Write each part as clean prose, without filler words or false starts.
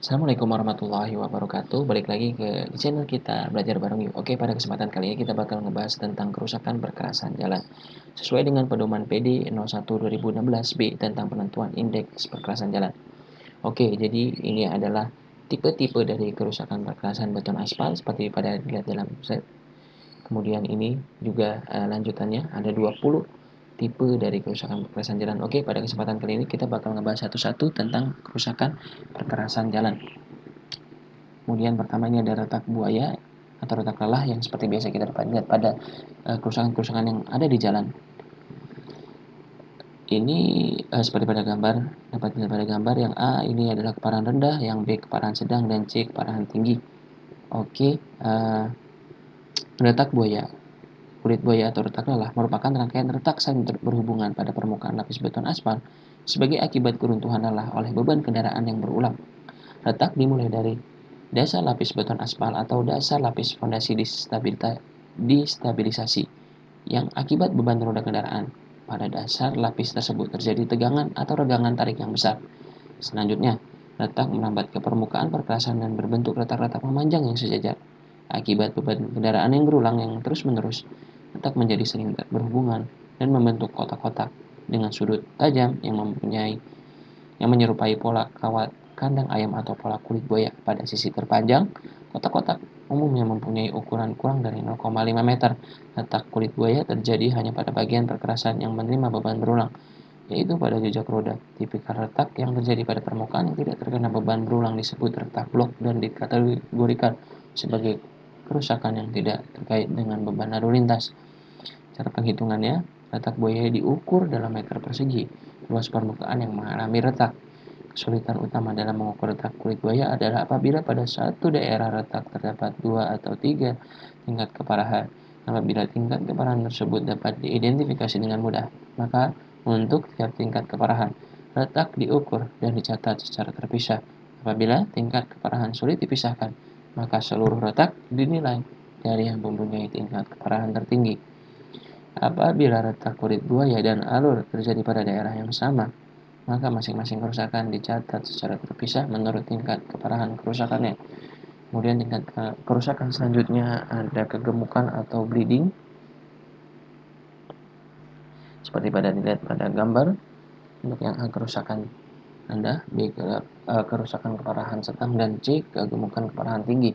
Assalamualaikum warahmatullahi wabarakatuh. Balik lagi ke channel kita belajar bareng yuk. Oke, pada kesempatan kali ini kita bakal ngebahas tentang kerusakan perkerasan jalan. Sesuai dengan pedoman PD 01/2016 B tentang penentuan indeks perkerasan jalan. Oke, jadi ini adalah tipe-tipe dari kerusakan perkerasan beton aspal seperti pada dilihat dalam slide. Kemudian ini juga lanjutannya ada 20 tipe dari kerusakan perkerasan jalan. Oke, pada kesempatan kali ini kita bakal ngebahas satu-satu tentang kerusakan perkerasan jalan. Kemudian pertama ini ada retak buaya atau retak lelah yang seperti biasa kita lihat pada kerusakan-kerusakan yang ada di jalan. Ini seperti pada gambar, dapat dilihat pada gambar yang A ini adalah keparahan rendah, yang B keparahan sedang, dan C keparahan tinggi. Oke, retak buaya, kulit buaya atau retak lelah merupakan rangkaian retak saling berhubungan pada permukaan lapis beton aspal sebagai akibat keruntuhan lelah oleh beban kendaraan yang berulang. Retak dimulai dari dasar lapis beton aspal atau dasar lapis fondasi distabilisasi yang akibat beban roda kendaraan. Pada dasar lapis tersebut terjadi tegangan atau regangan tarik yang besar. Selanjutnya, retak merambat ke permukaan perkerasan dan berbentuk retak-retak memanjang yang sejajar. Akibat beban kendaraan yang berulang yang terus-menerus, retak menjadi sering berhubungan dan membentuk kotak-kotak dengan sudut tajam yang menyerupai pola kawat kandang ayam atau pola kulit buaya. Pada sisi terpanjang, kotak-kotak umumnya mempunyai ukuran kurang dari 0,5 meter. Retak kulit buaya terjadi hanya pada bagian perkerasan yang menerima beban berulang, yaitu pada jejak roda. Tipikal retak yang terjadi pada permukaan yang tidak terkena beban berulang disebut retak blok dan dikategorikan sebagai kerusakan yang tidak terkait dengan beban lalu lintas. Cara penghitungannya, retak buaya diukur dalam meter persegi luas permukaan yang mengalami retak. Kesulitan utama dalam mengukur retak kulit buaya adalah apabila pada satu daerah retak terdapat 2 atau 3 tingkat keparahan. Apabila tingkat keparahan tersebut dapat diidentifikasi dengan mudah, maka untuk tiap tingkat keparahan, retak diukur dan dicatat secara terpisah. Apabila tingkat keparahan sulit dipisahkan, maka seluruh retak dinilai dari yang mempunyai tingkat keparahan tertinggi. Apabila retak kulit buaya dan alur terjadi pada daerah yang sama, maka masing-masing kerusakan dicatat secara terpisah menurut tingkat keparahan kerusakannya. Kemudian tingkat kerusakan selanjutnya ada kegemukan atau bleeding. Seperti pada dilihat pada gambar, untuk yang A kerusakan rendah, B kerusakan keparahan sedang, dan C kegemukan keparahan tinggi.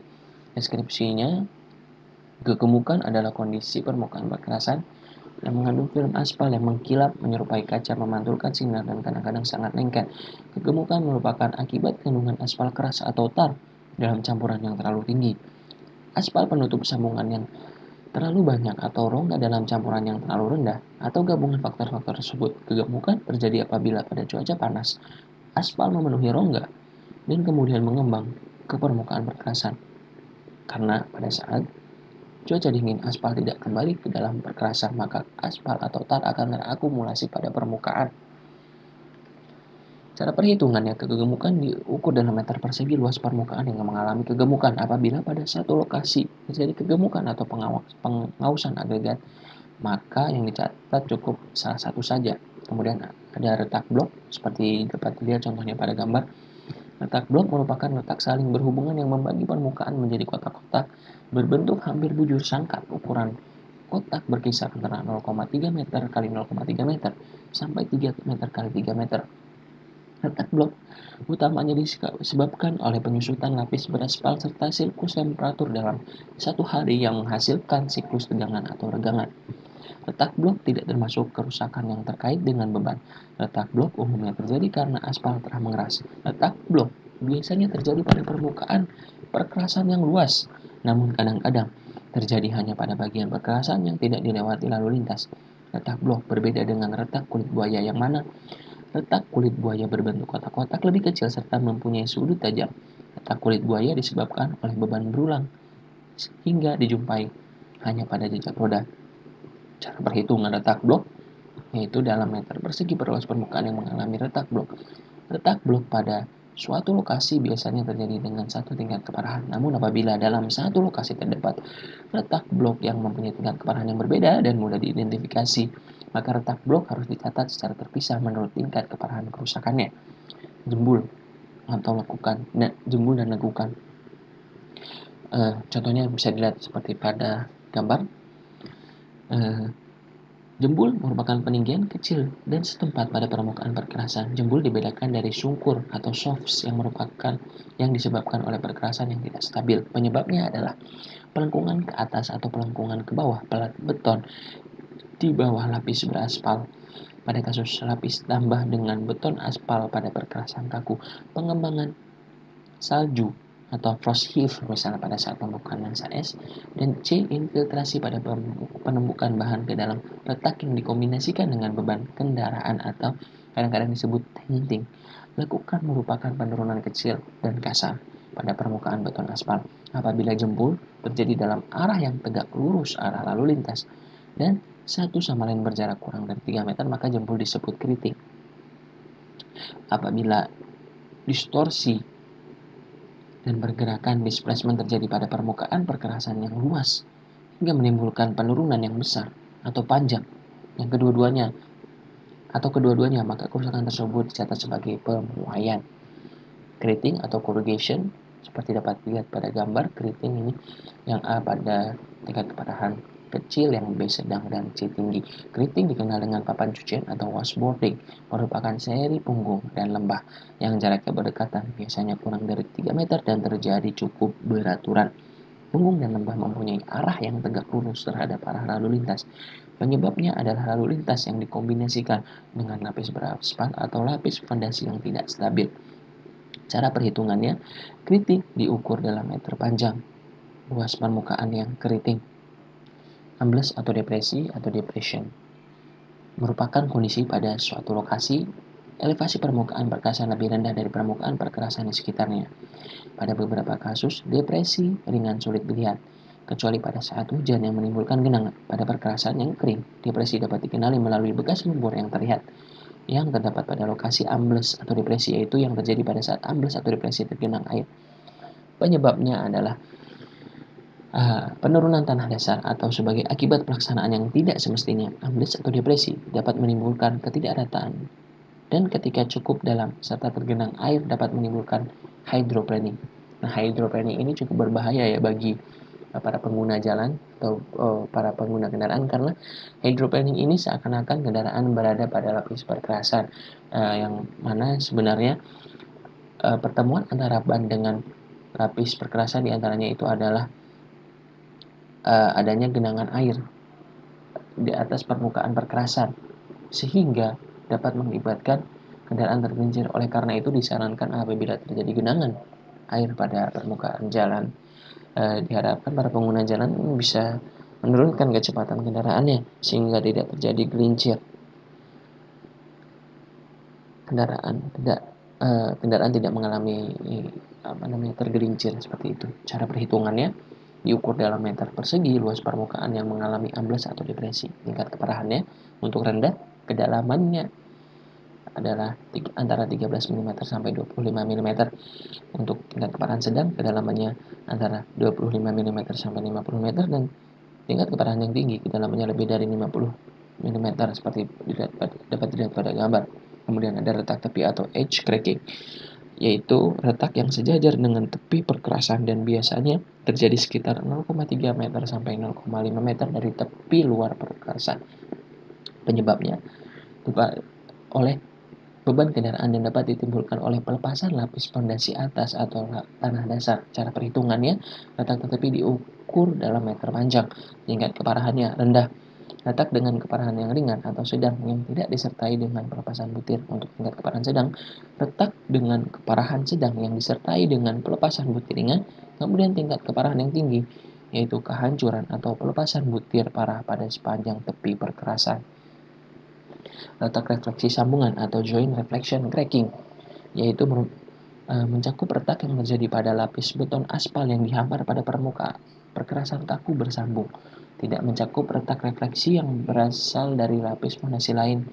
Deskripsinya, kegemukan adalah kondisi permukaan perkerasan yang mengandung film aspal yang mengkilap menyerupai kaca memantulkan sinar dan kadang-kadang sangat lengket. Kegemukan merupakan akibat kandungan aspal keras atau tar dalam campuran yang terlalu tinggi. Aspal penutup sambungan yang terlalu banyak atau rongga dalam campuran yang terlalu rendah atau gabungan faktor-faktor tersebut. Kegemukan terjadi apabila pada cuaca panas, aspal memenuhi rongga dan kemudian mengembang ke permukaan perkerasan. Karena pada saat cuaca dingin, aspal tidak kembali ke dalam perkerasan, maka aspal atau tar akan terakumulasi pada permukaan. Cara perhitungannya, kegemukan diukur dalam meter persegi luas permukaan yang mengalami kegemukan. Apabila pada satu lokasi terjadi kegemukan atau pengausan agregat, maka yang dicatat cukup salah satu saja. Kemudian ada retak blok, seperti dapat dilihat contohnya pada gambar. Retak blok merupakan retak saling berhubungan yang membagi permukaan menjadi kotak-kotak berbentuk hampir bujur sangkar. Ukuran kotak berkisar antara 0,3 meter x 0,3 meter sampai 3 meter x 3 meter. Retak blok utamanya disebabkan oleh penyusutan lapis beraspal serta siklus temperatur dalam satu hari yang menghasilkan siklus tegangan atau regangan. Retak blok tidak termasuk kerusakan yang terkait dengan beban. Retak blok umumnya terjadi karena aspal telah mengeras. Retak blok biasanya terjadi pada permukaan perkerasan yang luas, namun kadang-kadang terjadi hanya pada bagian perkerasan yang tidak dilewati lalu lintas. Retak blok berbeda dengan retak kulit buaya yang mana retak kulit buaya berbentuk kotak-kotak lebih kecil serta mempunyai sudut tajam. Retak kulit buaya disebabkan oleh beban berulang hingga dijumpai hanya pada jejak roda. Cara perhitungan retak blok yaitu dalam meter persegi per luas permukaan yang mengalami retak blok. Retak blok pada suatu lokasi biasanya terjadi dengan satu tingkat keparahan. Namun apabila dalam satu lokasi terdapat retak blok yang mempunyai tingkat keparahan yang berbeda dan mudah diidentifikasi, maka retak blok harus dicatat secara terpisah menurut tingkat keparahan kerusakannya. Jembul. atau jembul dan lekukan. Contohnya bisa dilihat seperti pada gambar. Jembul merupakan peninggian kecil dan setempat pada permukaan perkerasan. Jembul dibedakan dari sungkur atau shofts yang disebabkan oleh perkerasan yang tidak stabil. Penyebabnya adalah pelengkungan ke atas atau pelengkungan ke bawah pelat beton di bawah lapis beraspal. Pada kasus lapis tambah dengan beton aspal pada perkerasan kaku, pengembangan salju atau frost heave misalnya pada saat pembukaan lensa es, dan C. infiltrasi pada penumbukan bahan ke dalam letak yang dikombinasikan dengan beban kendaraan atau kadang-kadang disebut tinting. Lekukan merupakan penurunan kecil dan kasar pada permukaan beton aspal. Apabila jembul terjadi dalam arah yang tegak lurus arah lalu lintas dan satu sama lain berjarak kurang dari 3 meter, maka jembul disebut keriting. Apabila distorsi dan pergerakan displacement terjadi pada permukaan perkerasan yang luas hingga menimbulkan penurunan yang besar atau panjang yang kedua-duanya, maka kerusakan tersebut dicatat sebagai pemuaian. Keriting atau corrugation seperti dapat dilihat pada gambar, keriting ini yang A pada tingkat keparahan kecil, yang B sedang, dan C tinggi. Keriting dikenal dengan papan cucian atau washboarding, merupakan seri punggung dan lembah yang jaraknya berdekatan, biasanya kurang dari 3 meter dan terjadi cukup beraturan. Punggung dan lembah mempunyai arah yang tegak lurus terhadap arah lalu lintas. Penyebabnya adalah lalu lintas yang dikombinasikan dengan lapis beraspal atau lapis fondasi yang tidak stabil. Cara perhitungannya, keriting diukur dalam meter panjang, luas permukaan yang keriting. Ambles atau depresi atau depression merupakan kondisi pada suatu lokasi elevasi permukaan perkerasan lebih rendah dari permukaan perkerasan di sekitarnya. Pada beberapa kasus, depresi ringan sulit dilihat, kecuali pada saat hujan yang menimbulkan genangan. Pada perkerasan yang kering, depresi dapat dikenali melalui bekas lumpur yang terlihat yang terdapat pada lokasi ambles atau depresi, yaitu yang terjadi pada saat ambles atau depresi tergenang air. Penyebabnya adalah penurunan tanah dasar atau sebagai akibat pelaksanaan yang tidak semestinya. Ambles atau depresi dapat menimbulkan ketidakrataan dan ketika cukup dalam serta tergenang air dapat menimbulkan hydroplaning. Nah, hydroplaning ini cukup berbahaya ya bagi para pengguna jalan atau para pengguna kendaraan, karena hydroplaning ini seakan-akan kendaraan berada pada lapis perkerasan yang mana sebenarnya pertemuan antara ban dengan lapis perkerasan diantaranya itu adalah adanya genangan air di atas permukaan perkerasan sehingga dapat mengakibatkan kendaraan tergelincir. Oleh karena itu disarankan apabila terjadi genangan air pada permukaan jalan, diharapkan para pengguna jalan bisa menurunkan kecepatan kendaraannya sehingga tidak terjadi gelincir. Kendaraan tidak mengalami tergelincir seperti itu. Cara perhitungannya diukur dalam meter persegi luas permukaan yang mengalami ambles atau depresi. Tingkat keparahannya untuk rendah, kedalamannya adalah antara 13 mm sampai 25 mm. Untuk tingkat keparahan sedang, kedalamannya antara 25 mm sampai 50 meter, dan tingkat keparahan yang tinggi, kedalamannya lebih dari 50 mm seperti dapat dilihat pada gambar. Kemudian ada retak tepi atau edge cracking, yaitu retak yang sejajar dengan tepi perkerasan dan biasanya terjadi sekitar 0,3 meter sampai 0,5 meter dari tepi luar perkerasan. Penyebabnya oleh beban kendaraan dan dapat ditimbulkan oleh pelepasan lapis fondasi atas atau tanah dasar. Cara perhitungannya, retak tepi diukur dalam meter panjang. Tingkat keparahannya rendah. Retak dengan keparahan yang ringan atau sedang yang tidak disertai dengan pelepasan butir. Untuk tingkat keparahan sedang, retak dengan keparahan sedang yang disertai dengan pelepasan butir ringan. Kemudian tingkat keparahan yang tinggi, yaitu kehancuran atau pelepasan butir parah pada sepanjang tepi perkerasan. Retak refleksi sambungan atau joint reflection cracking, yaitu mencakup retak yang terjadi pada lapis beton aspal yang dihampar pada permukaan perkerasan kaku bersambung. Tidak mencakup retak refleksi yang berasal dari lapis fondasi lain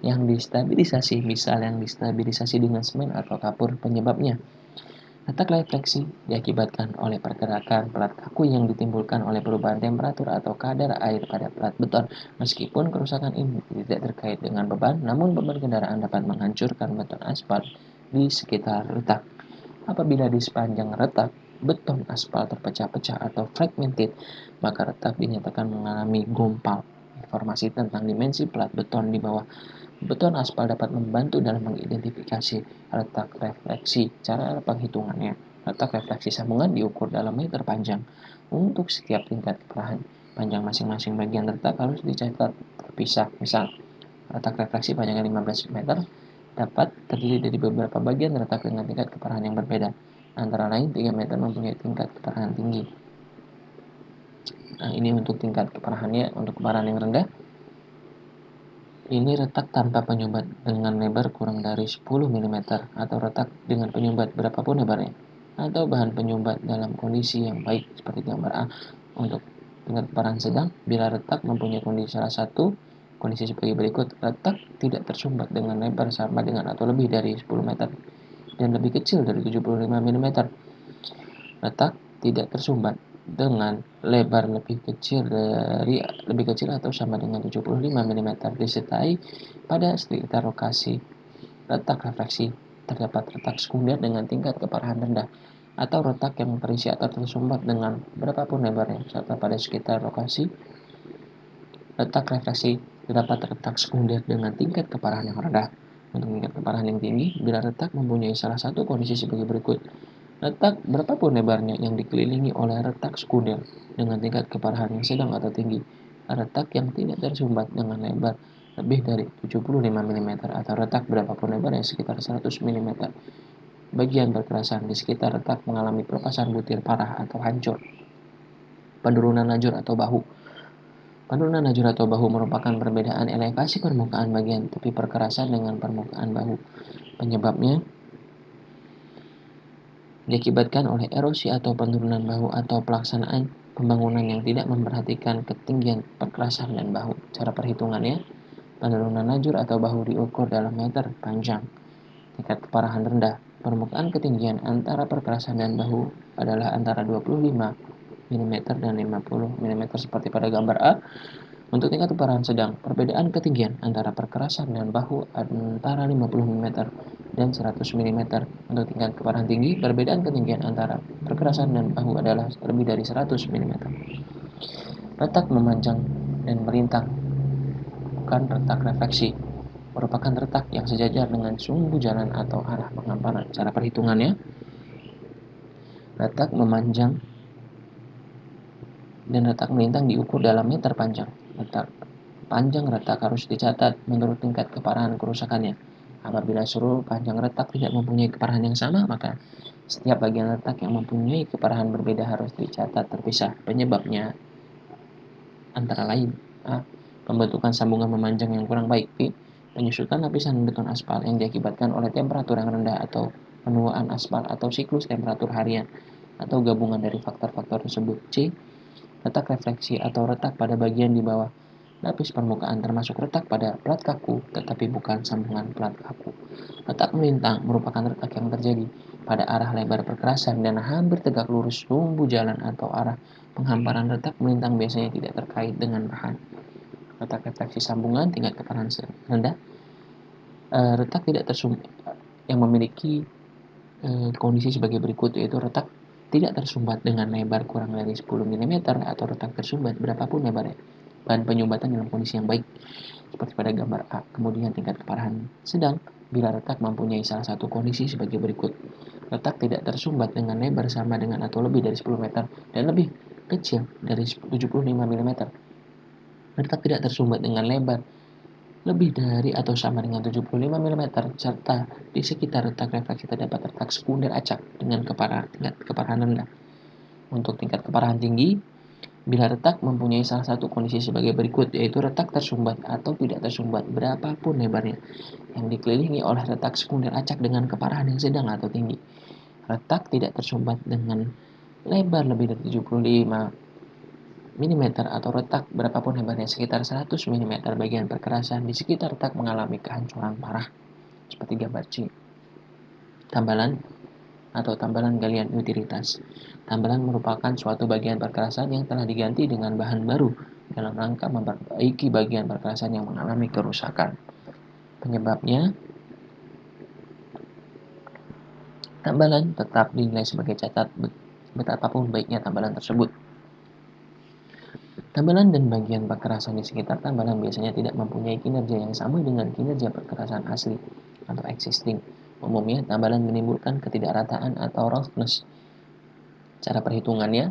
yang distabilisasi, misal yang distabilisasi dengan semen atau kapur. Penyebabnya, retak refleksi diakibatkan oleh pergerakan pelat kaku yang ditimbulkan oleh perubahan temperatur atau kadar air pada pelat beton. Meskipun kerusakan ini tidak terkait dengan beban, namun beban kendaraan dapat menghancurkan beton aspal di sekitar retak. Apabila di sepanjang retak beton aspal terpecah-pecah atau fragmented, maka retak dinyatakan mengalami gompal. Informasi tentang dimensi plat beton di bawah beton aspal dapat membantu dalam mengidentifikasi retak refleksi. Cara penghitungannya, retak refleksi sambungan diukur dalam meter panjang. Untuk setiap tingkat keparahan, panjang masing-masing bagian retak harus dicatat terpisah. Misal, retak refleksi panjangnya 15 meter dapat terdiri dari beberapa bagian retak dengan tingkat keparahan yang berbeda. Antara lain, 3 meter mempunyai tingkat keparahan tinggi. Nah, ini untuk tingkat keparahannya. Untuk keparahan yang rendah, ini retak tanpa penyumbat dengan lebar kurang dari 10 mm atau retak dengan penyumbat berapapun lebarnya, atau bahan penyumbat dalam kondisi yang baik seperti gambar A. Untuk tingkat keparahan sedang, bila retak mempunyai kondisi salah satu kondisi sebagai berikut: retak tidak tersumbat dengan lebar sama dengan atau lebih dari 10 meter dan lebih kecil dari 75 mm. Retak tidak tersumbat dengan lebar lebih kecil atau sama dengan 75 mm disertai pada sekitar lokasi retak refleksi terdapat retak sekunder dengan tingkat keparahan rendah atau retak yang terisi atau tersumbat dengan berapapun lebarnya, serta pada sekitar lokasi retak refleksi terdapat retak sekunder dengan tingkat keparahan yang rendah. Untuk tingkat keparahan yang tinggi, bila retak mempunyai salah satu kondisi sebagai berikut: retak berapapun lebarnya yang dikelilingi oleh retak sekunder dengan tingkat keparahan yang sedang atau tinggi, retak yang tidak tersumbat dengan lebar lebih dari 75 mm atau retak berapapun lebarnya sekitar 100 mm. Bagian perkerasan di sekitar retak mengalami pelepasan butir parah atau hancur. Penurunan lajur atau bahu. Penurunan lajur atau bahu merupakan perbedaan elevasi permukaan bagian tepi perkerasan dengan permukaan bahu. Penyebabnya diakibatkan oleh erosi atau penurunan bahu atau pelaksanaan pembangunan yang tidak memperhatikan ketinggian perkerasan dan bahu. Cara perhitungannya, penurunan lajur atau bahu diukur dalam meter panjang. Tingkat keparahan rendah, permukaan ketinggian antara perkerasan dan bahu adalah antara 25 mm dan 50 mm seperti pada gambar A. Untuk tingkat keparahan sedang, perbedaan ketinggian antara perkerasan dan bahu antara 50 mm dan 100 mm. Untuk tingkat keparahan tinggi, perbedaan ketinggian antara perkerasan dan bahu adalah lebih dari 100 mm. Retak memanjang dan merintang, bukan retak refleksi, merupakan retak yang sejajar dengan sumbu jalan atau arah penghamparan. Cara perhitungannya, retak memanjang dan retak melintang diukur dalam meter panjang. Panjang retak harus dicatat menurut tingkat keparahan kerusakannya. Apabila seluruh panjang retak tidak mempunyai keparahan yang sama, maka setiap bagian retak yang mempunyai keparahan berbeda harus dicatat terpisah. Penyebabnya antara lain: A. Pembentukan sambungan memanjang yang kurang baik. B. Penyusutan lapisan beton aspal yang diakibatkan oleh temperatur yang rendah atau penuaan aspal atau siklus temperatur harian atau gabungan dari faktor-faktor tersebut. C. Retak refleksi atau retak pada bagian di bawah lapis permukaan termasuk retak pada plat kaku tetapi bukan sambungan plat kaku. Retak melintang merupakan retak yang terjadi pada arah lebar perkerasan dan hampir tegak lurus sumbu jalan atau arah penghamparan. Retak melintang biasanya tidak terkait dengan bahan. Retak refleksi sambungan tingkat keparahan rendah, retak tidak tersumbat yang memiliki kondisi sebagai berikut, yaitu retak tidak tersumbat dengan lebar kurang dari 10 mm atau retak tersumbat berapapun lebarnya. Bahan penyumbatan dalam kondisi yang baik seperti pada gambar A. Kemudian tingkat keparahan sedang, bila retak mempunyai salah satu kondisi sebagai berikut: retak tidak tersumbat dengan lebar sama dengan atau lebih dari 10 meter dan lebih kecil dari 75 mm. Retak tidak tersumbat dengan lebar lebih dari atau sama dengan 75 mm, serta di sekitar retak refleksi terdapat retak sekunder acak dengan tingkat keparahan rendah. Untuk tingkat keparahan tinggi, bila retak mempunyai salah satu kondisi sebagai berikut, yaitu retak tersumbat atau tidak tersumbat berapapun lebarnya yang dikelilingi oleh retak sekunder acak dengan keparahan yang sedang atau tinggi. Retak tidak tersumbat dengan lebar lebih dari 75 mm atau retak berapapun lebarnya sekitar 100 mm bagian perkerasan di sekitar retak mengalami kehancuran parah seperti gambar C. Tambalan atau tambalan galian utilitas. Tambalan merupakan suatu bagian perkerasan yang telah diganti dengan bahan baru dalam rangka memperbaiki bagian perkerasan yang mengalami kerusakan. Penyebabnya Tambalan tetap dinilai sebagai catat betapapun baiknya tambalan tersebut. Tambalan dan bagian perkerasan di sekitar tambalan biasanya tidak mempunyai kinerja yang sama dengan kinerja perkerasan asli atau existing. Umumnya, tambalan menimbulkan ketidakrataan atau roughness. Cara perhitungannya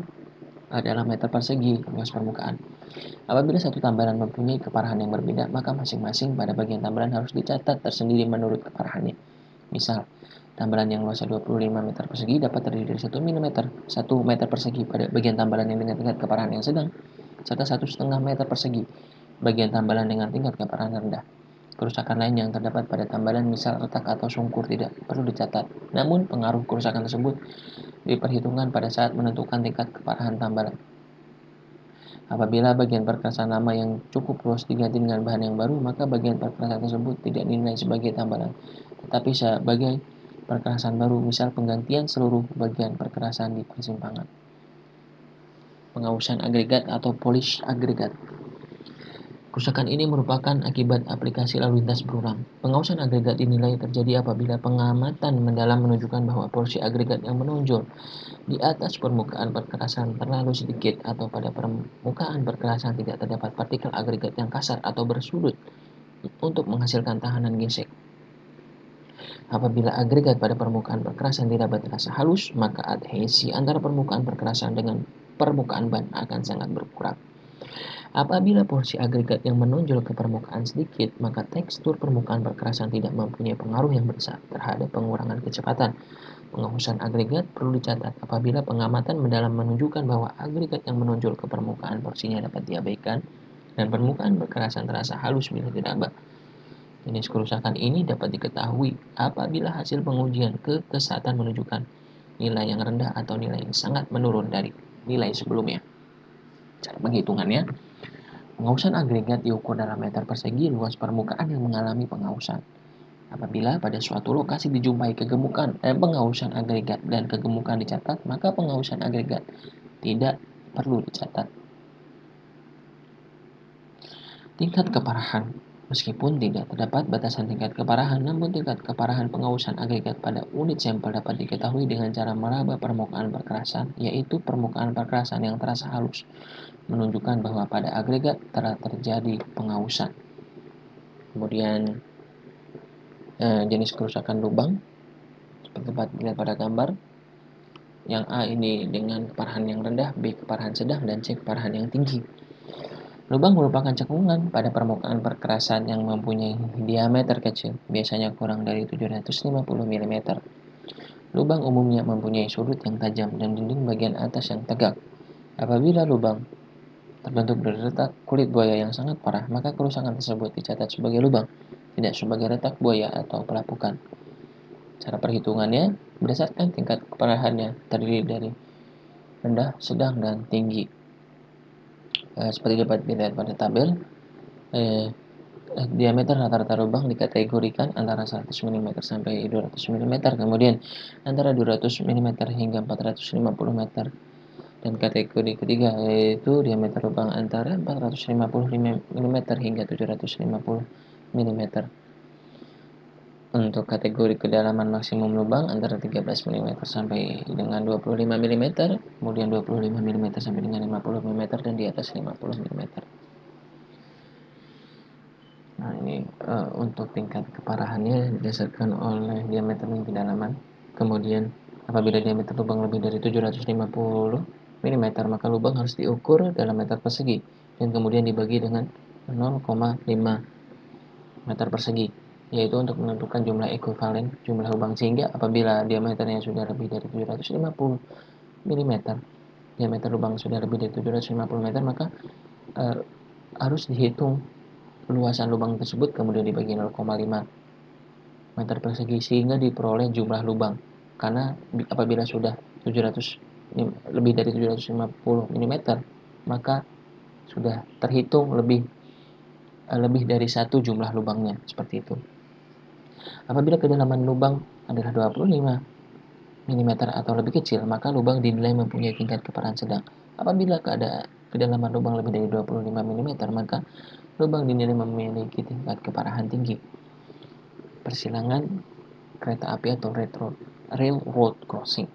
adalah meter persegi luas permukaan. Apabila satu tambalan mempunyai keparahan yang berbeda, maka masing-masing pada bagian tambalan harus dicatat tersendiri menurut keparahannya. Misal, tambalan yang luasnya 25 meter persegi dapat terdiri dari 1 meter persegi pada bagian tambalan yang dengan tingkat keparahan yang sedang, serta 1,5 meter persegi bagian tambalan dengan tingkat keparahan rendah. Kerusakan lain yang terdapat pada tambalan, misal retak atau sungkur, tidak perlu dicatat. Namun, pengaruh kerusakan tersebut diperhitungkan pada saat menentukan tingkat keparahan tambalan. Apabila bagian perkerasan lama yang cukup luas diganti dengan bahan yang baru, maka bagian perkerasan tersebut tidak dinilai sebagai tambalan, tetapi sebagai perkerasan baru, misal penggantian seluruh bagian perkerasan di persimpangan. Pengausan agregat atau polish agregat. Kerusakan ini merupakan akibat aplikasi lalu lintas berulang. Pengausan agregat dinilai terjadi apabila pengamatan mendalam menunjukkan bahwa porsi agregat yang menonjol di atas permukaan perkerasan terlalu sedikit, atau pada permukaan perkerasan tidak terdapat partikel agregat yang kasar atau bersudut untuk menghasilkan tahanan gesek. Apabila agregat pada permukaan perkerasan tidak terasa halus, maka adhesi antara permukaan perkerasan dengan permukaan ban akan sangat berkurang. Apabila porsi agregat yang menonjol ke permukaan sedikit, maka tekstur permukaan perkerasan tidak mempunyai pengaruh yang besar terhadap pengurangan kecepatan. Pengausan agregat perlu dicatat apabila pengamatan mendalam menunjukkan bahwa agregat yang menonjol ke permukaan porsinya dapat diabaikan dan permukaan perkerasan terasa halus bila diraba. Jenis kerusakan ini dapat diketahui apabila hasil pengujian kekesatan menunjukkan nilai yang rendah atau nilai yang sangat menurun dari nilai sebelumnya. Cara penghitungannya, pengausan agregat diukur dalam meter persegi luas permukaan yang mengalami pengausan. Apabila pada suatu lokasi dijumpai pengausan agregat dan kegemukan dicatat, maka pengausan agregat tidak perlu dicatat. Tingkat keparahan. Meskipun tidak terdapat batasan tingkat keparahan, namun tingkat keparahan pengausan agregat pada unit sampel dapat diketahui dengan cara meraba permukaan perkerasan, yaitu permukaan perkerasan yang terasa halus, menunjukkan bahwa pada agregat telah terjadi pengausan. Kemudian jenis kerusakan lubang seperti dapat dilihat pada gambar. Yang A ini dengan keparahan yang rendah, B keparahan sedang, dan C keparahan yang tinggi. Lubang merupakan cekungan pada permukaan perkerasan yang mempunyai diameter kecil, biasanya kurang dari 750 mm. Lubang umumnya mempunyai sudut yang tajam dan dinding bagian atas yang tegak. Apabila lubang terbentuk dari retak kulit buaya yang sangat parah, maka kerusakan tersebut dicatat sebagai lubang, tidak sebagai retak buaya atau pelapukan. Cara perhitungannya berdasarkan tingkat keparahannya, terdiri dari rendah, sedang, dan tinggi. Seperti dapat dilihat pada tabel, diameter rata-rata lubang dikategorikan antara 100 mm sampai 200 mm, kemudian antara 200 mm hingga 450 meter. Dan kategori ketiga yaitu diameter lubang antara 450 mm hingga 750 mm. Untuk kategori kedalaman maksimum lubang antara 13 mm sampai dengan 25 mm, kemudian 25 mm sampai dengan 50 mm, dan di atas 50 mm. Nah, ini untuk tingkat keparahannya didasarkan oleh diameter dan kedalaman. Kemudian apabila diameter lubang lebih dari 750 mm, maka lubang harus diukur dalam meter persegi dan kemudian dibagi dengan 0,5 meter persegi, yaitu untuk menentukan jumlah ekuivalen jumlah lubang, sehingga apabila diameternya sudah lebih dari 750 mm, diameter lubang sudah lebih dari 750 meter, maka harus dihitung luasan lubang tersebut kemudian dibagi 0,5 meter persegi sehingga diperoleh jumlah lubang. Karena apabila sudah 700 lebih dari 750 mm, maka sudah terhitung lebih dari satu jumlah lubangnya, seperti itu. Apabila kedalaman lubang adalah 25 mm atau lebih kecil, maka lubang dinilai mempunyai tingkat keparahan sedang. Apabila kedalaman lubang lebih dari 25 mm, maka lubang dinilai memiliki tingkat keparahan tinggi. Persilangan kereta api atau retro. railroad crossing.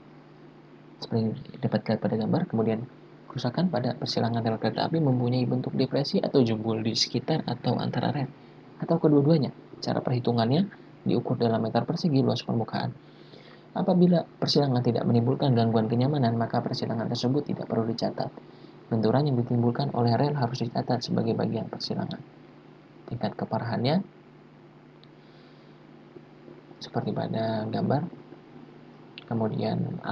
Seperti dapat dilihat pada gambar. Kemudian kerusakan pada persilangan rel kereta api mempunyai bentuk depresi atau jebol di sekitar atau antara rel, atau kedua-duanya. Cara perhitungannya diukur dalam meter persegi luas permukaan. Apabila persilangan tidak menimbulkan gangguan kenyamanan, maka persilangan tersebut tidak perlu dicatat. Benturan yang ditimbulkan oleh rel harus dicatat sebagai bagian persilangan. Tingkat keparahannya seperti pada gambar. Kemudian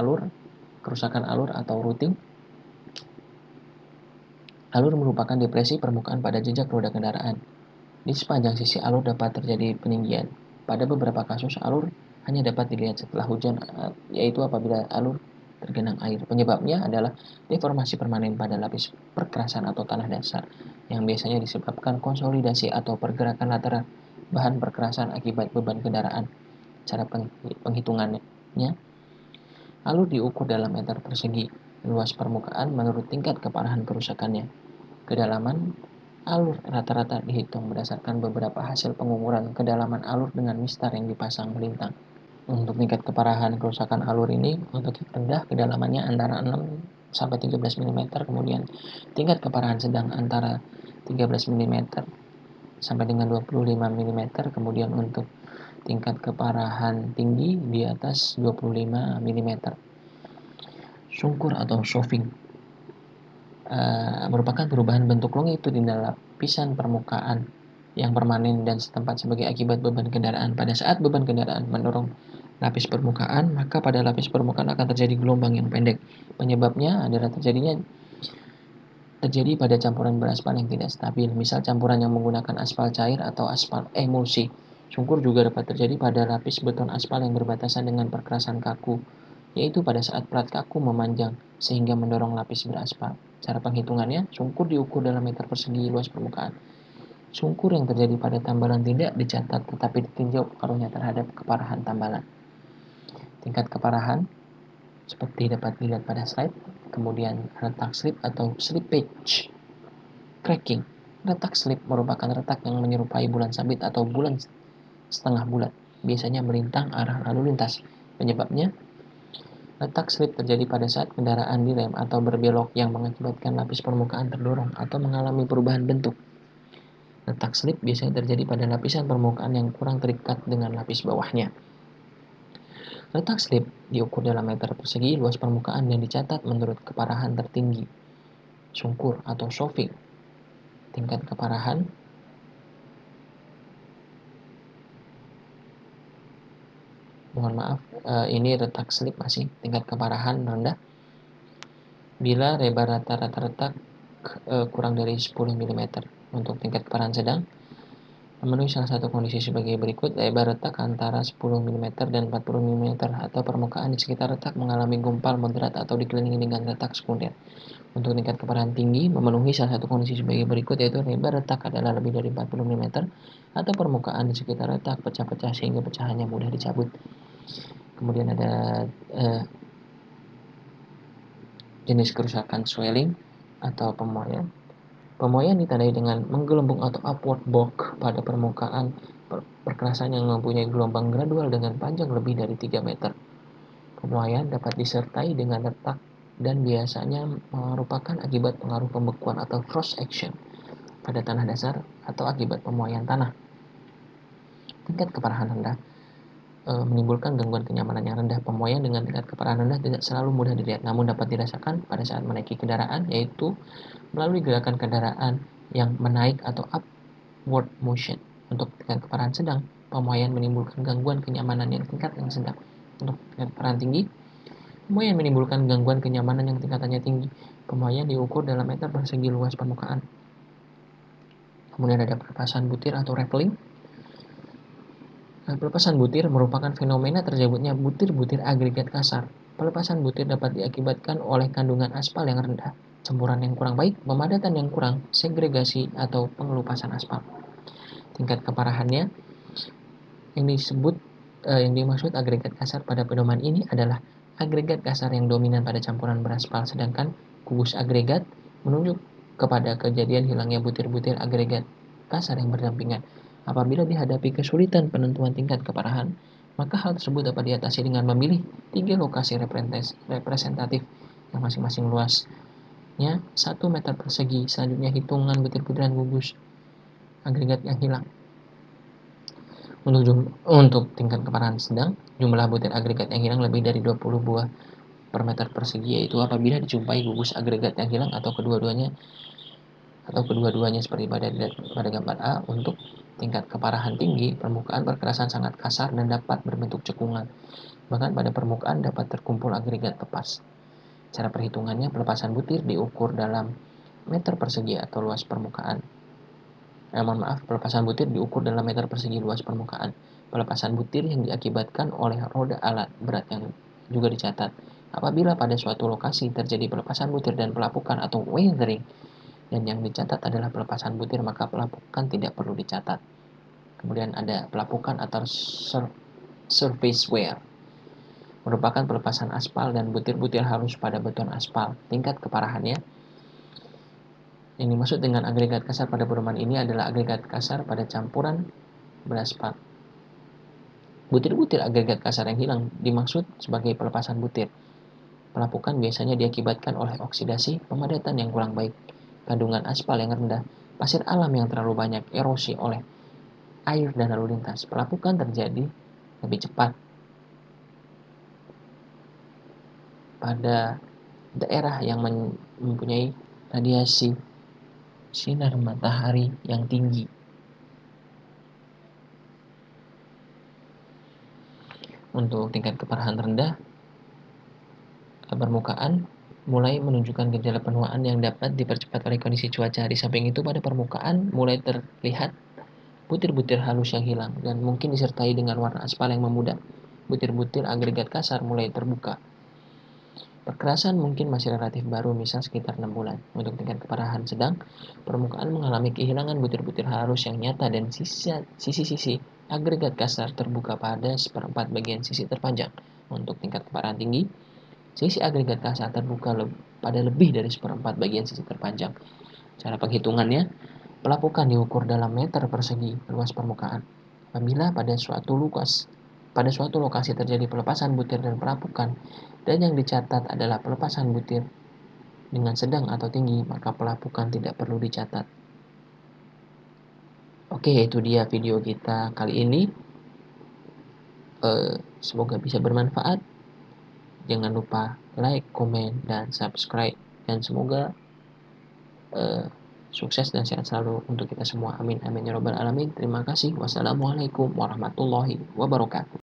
kerusakan alur atau routing. Alur merupakan depresi permukaan pada jejak roda kendaraan. Di sepanjang sisi alur dapat terjadi peninggian. Pada beberapa kasus, alur hanya dapat dilihat setelah hujan, yaitu apabila alur tergenang air. Penyebabnya adalah deformasi permanen pada lapis perkerasan atau tanah dasar, yang biasanya disebabkan konsolidasi atau pergerakan lateral bahan perkerasan akibat beban kendaraan. Cara penghitungannya, alur diukur dalam meter persegi luas permukaan menurut tingkat keparahan kerusakannya. Kedalaman alur rata-rata dihitung berdasarkan beberapa hasil pengukuran kedalaman alur dengan mistar yang dipasang melintang. Untuk tingkat keparahan kerusakan alur ini, untuk yang rendah kedalamannya antara 6 sampai 13 mm, kemudian tingkat keparahan sedang antara 13 mm sampai dengan 25 mm, kemudian untuk tingkat keparahan tinggi di atas 25 mm. Sungkur atau shoving merupakan perubahan bentuk longitudinal lapisan permukaan yang permanen dan setempat sebagai akibat beban kendaraan. Pada saat beban kendaraan mendorong lapis permukaan, maka pada lapis permukaan akan terjadi gelombang yang pendek. Penyebabnya adalah terjadi pada campuran beraspal yang tidak stabil, misal campuran yang menggunakan aspal cair atau aspal emulsi. Sungkur juga dapat terjadi pada lapis beton aspal yang berbatasan dengan perkerasan kaku, yaitu pada saat plat kaku memanjang sehingga mendorong lapis beraspal. Cara penghitungannya, sungkur diukur dalam meter persegi luas permukaan. Sungkur yang terjadi pada tambalan tidak dicatat tetapi ditinjau pengaruhnya terhadap keparahan tambalan. Tingkat keparahan seperti dapat dilihat pada slide. Kemudian retak slip atau slippage. Cracking. Retak slip merupakan retak yang menyerupai bulan sabit atau bulan setengah bulat, biasanya melintang arah lalu lintas. Penyebabnya, retak slip terjadi pada saat kendaraan direm atau berbelok yang mengakibatkan lapis permukaan terdorong atau mengalami perubahan bentuk. Retak slip biasanya terjadi pada lapisan permukaan yang kurang terikat dengan lapis bawahnya. Retak slip diukur dalam meter persegi luas permukaan dan dicatat menurut keparahan tertinggi. Sungkur atau shoving. Tingkat keparahan ini retak slip masih tingkat keparahan rendah bila lebar rata-rata retak kurang dari 10 mm. Untuk tingkat keparahan sedang memenuhi salah satu kondisi sebagai berikut: lebar retak antara 10 mm dan 40 mm atau permukaan di sekitar retak mengalami gumpal moderat atau dikelilingi dengan retak sekunder. Untuk tingkat keparahan tinggi memenuhi salah satu kondisi sebagai berikut, yaitu lebar retak adalah lebih dari 40 mm atau permukaan di sekitar retak pecah-pecah sehingga pecahannya mudah dicabut. Kemudian ada jenis kerusakan swelling atau pemoyan. Pemoyan ditandai dengan menggelembung atau upward bulk pada permukaan perkerasan yang mempunyai gelombang gradual dengan panjang lebih dari 3 meter. Pemoyan dapat disertai dengan retak dan biasanya merupakan akibat pengaruh pembekuan atau cross action pada tanah dasar atau akibat pemoyan tanah. Tingkat keparahan rendah menimbulkan gangguan kenyamanan yang rendah. Pemoyan dengan tingkat keparahan rendah tidak selalu mudah dilihat, namun dapat dirasakan pada saat menaiki kendaraan, yaitu melalui gerakan kendaraan yang menaik atau upward motion. Untuk tingkat keparahan sedang, pemoyan menimbulkan gangguan kenyamanan yang sedang. Untuk tingkat keparahan tinggi, pemoyan menimbulkan gangguan kenyamanan yang tingkatannya tinggi. Pemoyan diukur dalam meter persegi luas permukaan. Kemudian ada pelepasan butir atau rappelling. Pelepasan butir merupakan fenomena tercabutnya butir-butir agregat kasar. Pelepasan butir dapat diakibatkan oleh kandungan aspal yang rendah, campuran yang kurang baik, pemadatan yang kurang, segregasi, atau pengelupasan aspal. Tingkat keparahannya yang dimaksud agregat kasar pada pedoman ini adalah agregat kasar yang dominan pada campuran beraspal, sedangkan gugus agregat menunjuk kepada kejadian hilangnya butir-butir agregat kasar yang berdampingan. Apabila dihadapi kesulitan penentuan tingkat keparahan, Maka hal tersebut dapat diatasi dengan memilih 3 lokasi representatif yang masing-masing luasnya 1 meter persegi. Selanjutnya hitungan butir-butiran gugus agregat yang hilang. Untuk tingkat keparahan sedang, jumlah butir agregat yang hilang lebih dari 20 buah per meter persegi, yaitu apabila dijumpai gugus agregat yang hilang atau kedua-duanya seperti pada gambar A. Untuk tingkat keparahan tinggi, permukaan berkerasan sangat kasar dan dapat berbentuk cekungan. Bahkan pada permukaan dapat terkumpul agregat lepas. Cara perhitungannya, pelepasan butir diukur dalam meter persegi atau luas permukaan. Pelepasan butir diukur dalam meter persegi luas permukaan. Pelepasan butir yang diakibatkan oleh roda alat berat yang juga dicatat. Apabila pada suatu lokasi terjadi pelepasan butir dan pelapukan atau weathering, dan yang dicatat adalah pelepasan butir, maka pelapukan tidak perlu dicatat. Kemudian ada pelapukan atau surface wear, merupakan pelepasan aspal dan butir-butir halus pada beton aspal. Tingkat keparahannya, yang dimaksud dengan agregat kasar pada perumahan ini adalah agregat kasar pada campuran beraspal. Butir-butir agregat kasar yang hilang dimaksud sebagai pelepasan butir. Pelapukan biasanya diakibatkan oleh oksidasi, pemadatan yang kurang baik, kandungan aspal yang rendah, pasir alam yang terlalu banyak, erosi oleh air dan lalu lintas. Pelapukan terjadi lebih cepat pada daerah yang mempunyai radiasi sinar matahari yang tinggi. Untuk tingkat keparahan rendah, permukaan mulai menunjukkan gejala penuaan yang dapat dipercepat oleh kondisi cuaca. Di samping itu, pada permukaan mulai terlihat butir-butir halus yang hilang dan mungkin disertai dengan warna aspal yang memudar. Butir-butir agregat kasar mulai terbuka. Perkerasan mungkin masih relatif baru, misal sekitar 6 bulan. Untuk tingkat keparahan sedang, permukaan mengalami kehilangan butir-butir halus yang nyata dan sisi-sisi agregat kasar terbuka pada seperempat bagian sisi terpanjang. Untuk tingkat keparahan tinggi, sisi agregat kasar terbuka pada lebih dari seperempat bagian sisi terpanjang. Cara penghitungannya, pelapukan diukur dalam meter persegi luas permukaan. Apabila pada suatu lokasi terjadi pelepasan butir dan pelapukan, dan yang dicatat adalah pelepasan butir dengan sedang atau tinggi, maka pelapukan tidak perlu dicatat. Oke, itu dia video kita kali ini. Semoga bisa bermanfaat. Jangan lupa like, komen, dan subscribe. Dan semoga sukses dan sehat selalu untuk kita semua. Amin, amin ya robbal alamin. Terima kasih. Wassalamualaikum warahmatullahi wabarakatuh.